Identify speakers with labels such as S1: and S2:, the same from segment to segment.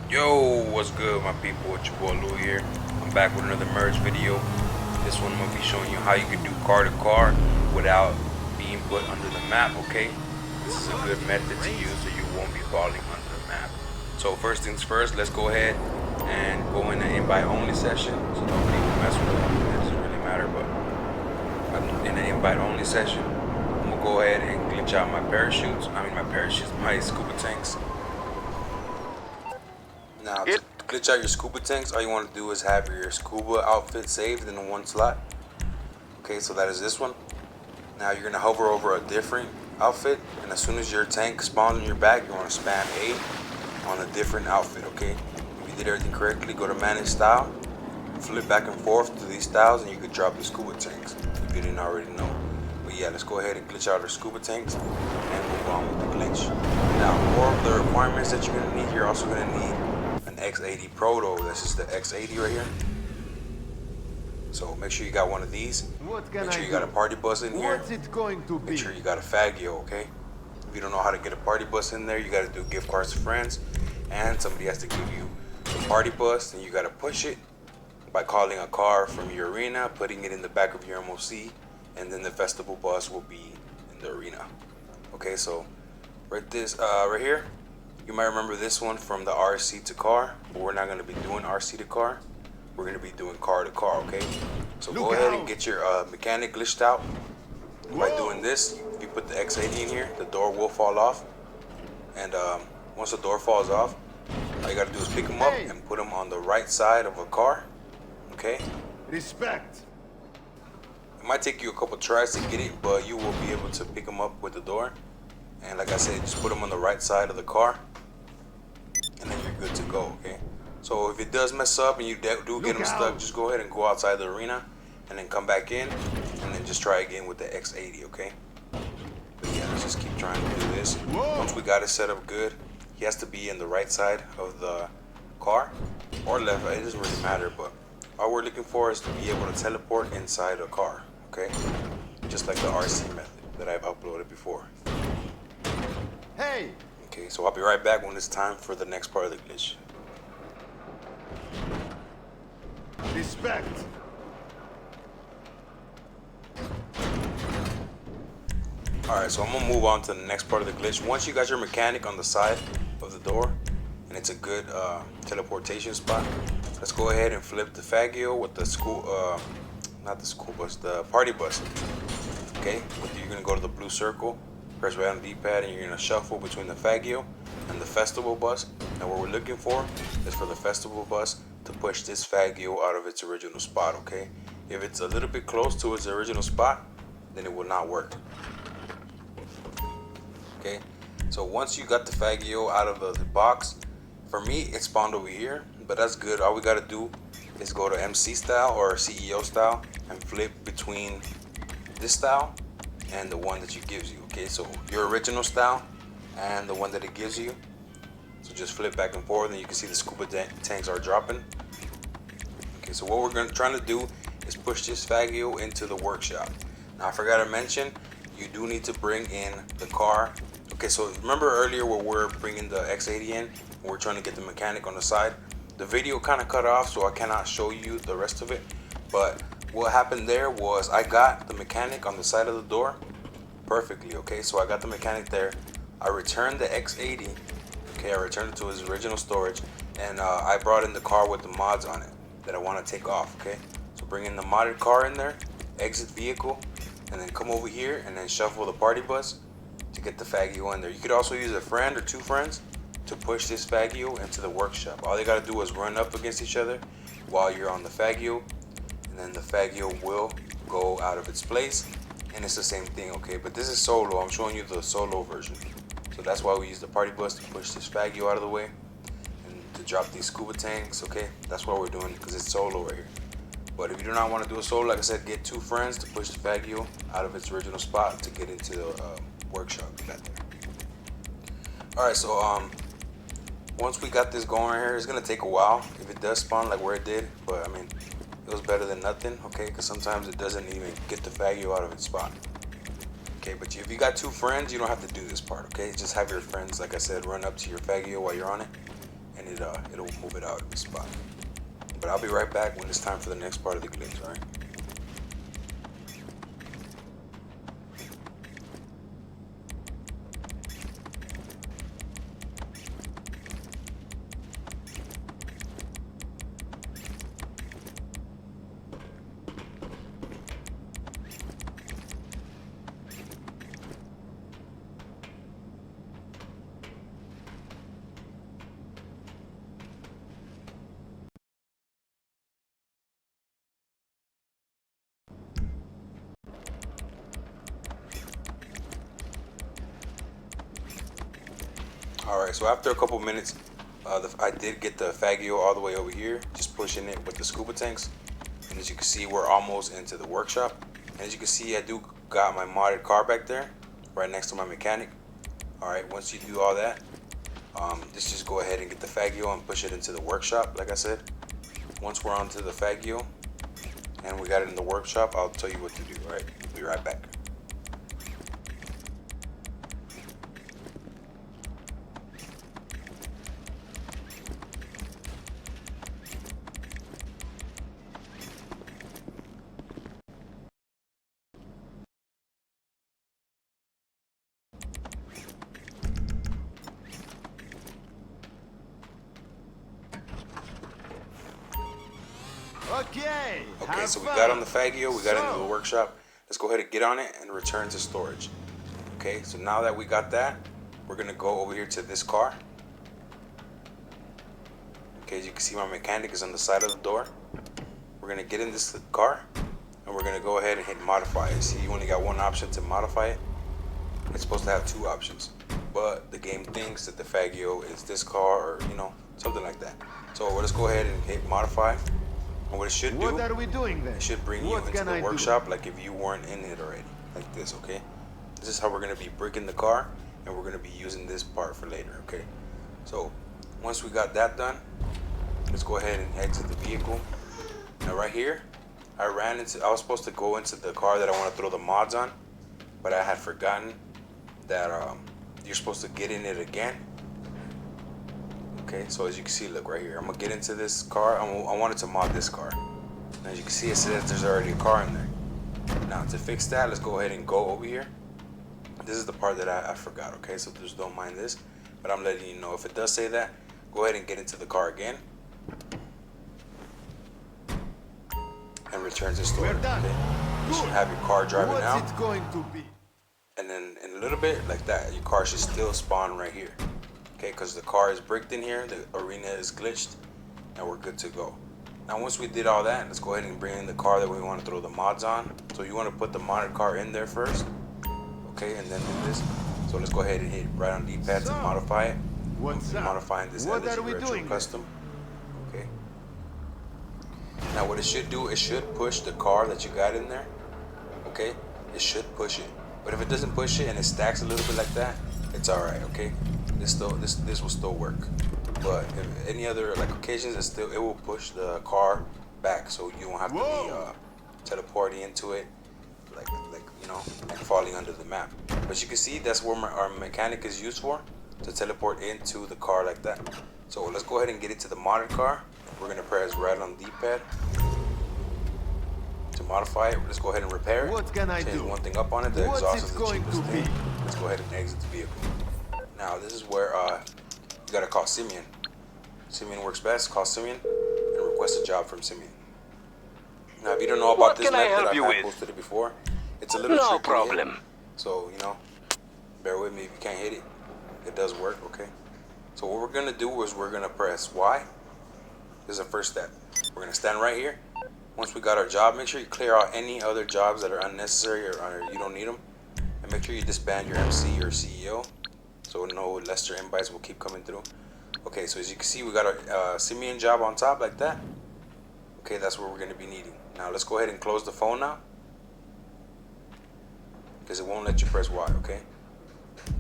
S1: Yo, what's good, my people? It's your boy Lou here. I'm back with another merge video. This one I'm gonna be showing you how you can do car to car without being put under the map. Okay, this is a good method to use so you won't be falling under the map. So first things first, let's go ahead and go in an invite only session so nobody will mess with it. It doesn't really matter, but I'm in an invite only session. I'm gonna go ahead and glitch out my parachutes. My scuba tanks. Now, to glitch out your scuba tanks, all you want to do is have your scuba outfit saved in one slot. Okay, so that is this one. Now, you're going to hover over a different outfit, and as soon as your tank spawns on your back, you want to spam A on a different outfit, okay? If you did everything correctly, go to manage style, flip back and forth to these styles, and you could drop the scuba tanks if you didn't already know. But yeah, let's go ahead and glitch out our scuba tanks and move on with the glitch. Now, more of the requirements that you're going to need, you're also going to need an X80 Proto. This is the X80 right here. So make sure you got one of these. Make sure you got a party bus in here.
S2: What's it going to be?
S1: Make sure you got a Faggio, okay? If you don't know how to get a party bus in there, you got to do gift cards to friends, and somebody has to give you a party bus, and you got to push it by calling a car from your arena, putting it in the back of your MOC, and then the festival bus will be in the arena. Okay, so right here, you might remember this one from the RC to car, but we're not going to be doing RC to car. We're going to be doing car to car, okay? So go ahead and get your mechanic glitched out. By doing this, if you put the X80 in here, the door will fall off. And once the door falls off, all you got to do is pick them up and put them on the right side of a car, okay?
S2: Respect.
S1: It might take you a couple tries to get it, but you will be able to pick them up with the door. And like I said, just put them on the right side of the car, and then you're good to go, okay? So if it does mess up and you do get them stuck, just go ahead and go outside the arena and then come back in and then just try again with the X80, okay? But yeah, let's just keep trying to do this. Once we got it set up good, he has to be in the right side of the car or left. It doesn't really matter, but all we're looking for is to be able to teleport inside a car, okay? Just like the RC method that I've uploaded before.
S2: Hey!
S1: Okay, so I'll be right back when it's time for the next part of the glitch.
S2: Respect.
S1: Alright, so I'm gonna move on to the next part of the glitch. Once you got your mechanic on the side of the door, and it's a good teleportation spot, let's go ahead and flip the Faggio with the not the school bus, the party bus. Okay, you're gonna go to the blue circle, press right on the D-pad, and you're gonna shuffle between the Faggio and the festival bus. And what we're looking for is for the festival bus to push this Faggio out of its original spot, okay? If it's a little bit close to its original spot, then it will not work. Okay, so once you got the Faggio out of the box, for me it spawned over here, but that's good. All we gotta do is go to MC style or CEO style and flip between this style and the one that it gives you. Okay, so your original style and the one that it gives you. So just flip back and forth, and you can see the scuba tanks are dropping. Okay, so what we're trying to do is push this Faggio into the workshop. Now I forgot to mention, you do need to bring in the car. Okay, so remember earlier where we're bringing the X80 in, and we're trying to get the mechanic on the side. The video kind of cut off, so I cannot show you the rest of it. But what happened there was I got the mechanic on the side of the door perfectly. Okay, so I got the mechanic there. I returned the X80. Okay, I returned it to its original storage, and I brought in the car with the mods on it that I want to take off. Okay, so bring in the modded car in there, exit vehicle, and then come over here and then shuffle the party bus to get the Faggio in there. You could also use a friend or two friends to push this Faggio into the workshop. All they gotta do is run up against each other while you're on the Faggio, and then the Faggio will go out of its place, and it's the same thing, okay? But this is solo. I'm showing you the solo version. So that's why we use the party bus to push this Faggio out of the way and to drop these scuba tanks, okay? That's why we're doing it, because it's solo right here. But if you do not want to do a solo, like I said, get two friends to push the Faggio out of its original spot to get into the workshop back there. Alright, so once we got this going here, it's gonna take a while if it does spawn like where it did, but I mean, it was better than nothing, okay? Because sometimes it doesn't even get the Faggio out of its spot. Okay, but if you got two friends, you don't have to do this part, okay? Just have your friends, like I said, run up to your Faggio while you're on it, and and it'll move it out of the spot. But I'll be right back when it's time for the next part of the glitch, alright? Alright, so after a couple minutes, I did get the Faggio all the way over here, just pushing it with the scuba tanks. And as you can see, we're almost into the workshop. And as you can see, I do got my modded car back there, right next to my mechanic. Alright, once you do all that, just go ahead and get the Faggio and push it into the workshop, like I said. Once we're onto the Faggio, and we got it in the workshop, I'll tell you what to do, alright? Be right back. Okay, so we got on the Faggio, we got into the workshop. Let's go ahead and get on it and return to storage. Okay, so now that we got that, we're gonna go over here to this car. Okay, as you can see, my mechanic is on the side of the door. We're gonna get in this car and we're gonna go ahead and hit modify. See, you only got one option to modify it. It's supposed to have two options, but the game thinks that the Faggio is this car, or something like that. So let's go ahead and hit modify. And what it should do,
S2: what are we doing then?
S1: It should bring you into the workshop like if you weren't in it already, like this, okay? This is how we're gonna be bricking the car, and we're gonna be using this part for later, okay? So once we got that done, let's go ahead and exit the vehicle. Now right here, I was supposed to go into the car that I want to throw the mods on, but I had forgotten that you're supposed to get in it again. Okay, so as you can see, look right here, I'm gonna get into this car. I wanted to mod this car. And as you can see, it says there's already a car in there. Now to fix that, let's go ahead and go over here. This is the part that I forgot, okay? So just don't mind this, but I'm letting you know if it does say that, go ahead and get into the car again. And return to storage, okay? You should have your car driving now.
S2: What's it going to be?
S1: And then in a little bit, like that, your car should still spawn right here. Okay, because the car is bricked in here, the arena is glitched, and we're good to go. Now once we did all that, let's go ahead and bring in the car that we want to throw the mods on. So you want to put the modded car in there first, okay, and then do this. So let's go ahead and hit right on D-pad to modify it.
S2: What's up?
S1: Modifying this
S2: What
S1: LG
S2: are we
S1: Retro
S2: doing
S1: Custom. Okay. Now what it should do, it should push the car that you got in there. Okay, it should push it. But if it doesn't push it and it stacks a little bit like that, it's all right. Okay. This will still work, but if any other occasions, it will push the car back, so you won't have to be teleporting into it, like falling under the map. But you can see that's where our mechanic is used for, to teleport into the car like that. So let's go ahead and get into the modded car. We're gonna press right on the D-pad to modify it. Let's go ahead and repair it.
S2: What can I
S1: Change
S2: do?
S1: one thing up on it. The exhaust is the
S2: going
S1: cheapest
S2: to
S1: thing.
S2: be?
S1: Let's go ahead and exit the vehicle. Now this is where you gotta call Simeon. Simeon works best. Call Simeon and request a job from Simeon. Now if you don't know about this method, I've posted it before. It's a little tricky. No problem. So bear with me if you can't hit it. It does work, okay? So what we're gonna do is we're gonna press Y. This is the first step. We're gonna stand right here. Once we got our job, make sure you clear out any other jobs that are unnecessary or you don't need them, and make sure you disband your MC or CEO, so no Lester invites will keep coming through. Okay, so as you can see, we got our Simeon job on top like that. Okay, that's what we're going to be needing. Now let's go ahead and close the phone now, because it won't let you press Y, okay?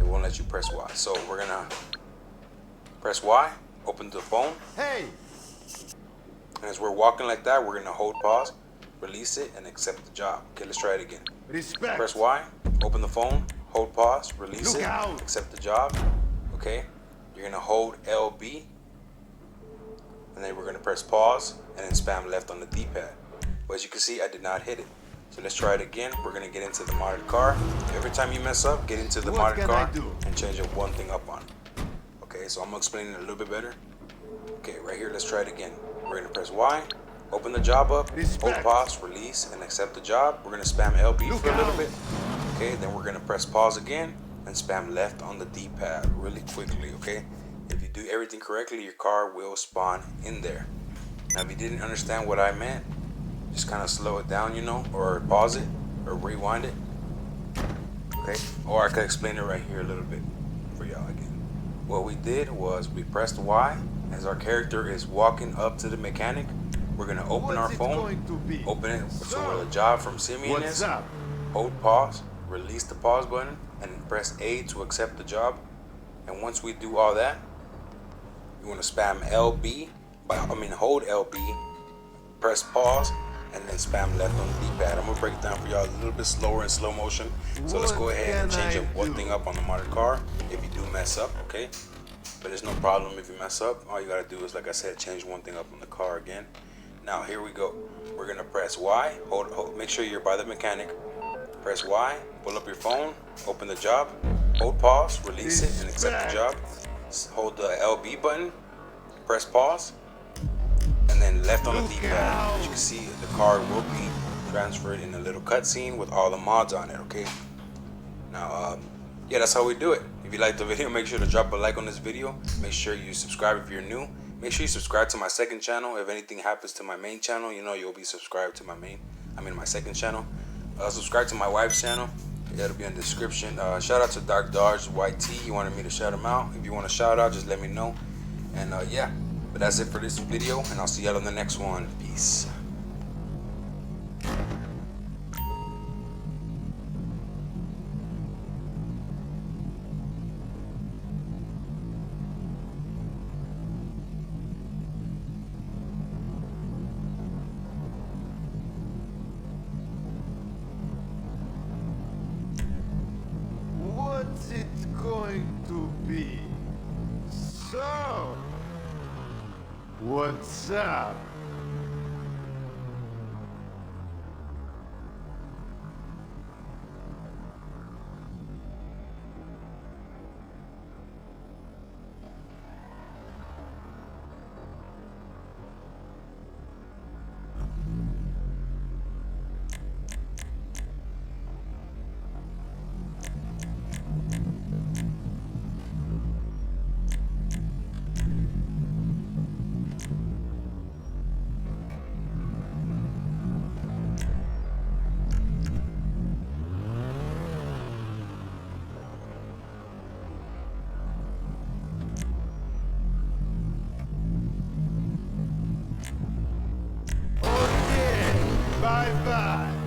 S1: It won't let you press Y. So we're going to press Y, open the phone.
S2: Hey!
S1: And as we're walking like that, we're going to hold pause, release it, and accept the job. Okay, let's try it again.
S2: Respect.
S1: Press Y, open the phone, hold pause, release
S2: Look
S1: it,
S2: out.
S1: accept the job. Okay, you're gonna hold LB, and then we're gonna press pause and then spam left on the D-pad. But as you can see, I did not hit it. So let's try it again. We're gonna get into the modded car. Every time you mess up, get into the
S2: What
S1: modded
S2: can
S1: car
S2: I do?
S1: and change up one thing up on it. Okay, so I'm gonna explain it a little bit better. Okay, right here, let's try it again. We're gonna press Y, open the job up, hold
S2: Respect.
S1: pause, release, and accept the job. We're gonna spam LB
S2: Look
S1: for a little
S2: out.
S1: bit. Okay, then we're gonna press pause again and spam left on the D-pad really quickly, okay? If you do everything correctly, your car will spawn in there. Now, if you didn't understand what I meant, just kind of slow it down, you know, or pause it, or rewind it, okay? Or I could explain it right here a little bit for y'all again. What we did was we pressed Y as our character is walking up to the mechanic. We're gonna open our
S2: What's it
S1: phone,
S2: going to be?
S1: open it to
S2: Sir,
S1: where the job from Simeon
S2: what's
S1: is,
S2: up?
S1: hold pause, release the pause button, and press A to accept the job. And once we do all that, you want to spam LB, hold LB, press pause, and then spam left on the D-pad. I'm gonna break it down for y'all a little bit slower in slow motion. So let's go
S2: What
S1: ahead and
S2: can
S1: change
S2: I
S1: up one
S2: do?
S1: thing up on the modded car if you do mess up, okay? But there's no problem if you mess up. All you gotta do is, like I said, change one thing up on the car again. Now here we go. We're gonna press Y, hold, make sure you're by the mechanic. Press Y, pull up your phone, open the job, hold pause, release it, and accept the job. Hold the LB button, press pause, and then left on the
S2: Look
S1: D-pad.
S2: out.
S1: As you can see, the car will be transferred in a little cutscene with all the mods on it, okay? Now, yeah, that's how we do it. If you liked the video, make sure to drop a like on this video. Make sure you subscribe if you're new. Make sure you subscribe to my second channel. If anything happens to my main channel, you know you'll be subscribed to my second channel. Subscribe to my wife's channel. That'll be in the description. Shout out to Dark Dodge YT. You wanted me to shout him out. If you want a shout out, just let me know. And yeah, but that's it for this video, and I'll see y'all on the next one. Peace.
S2: What's it going to be? So, what's up? Okay, bye-bye.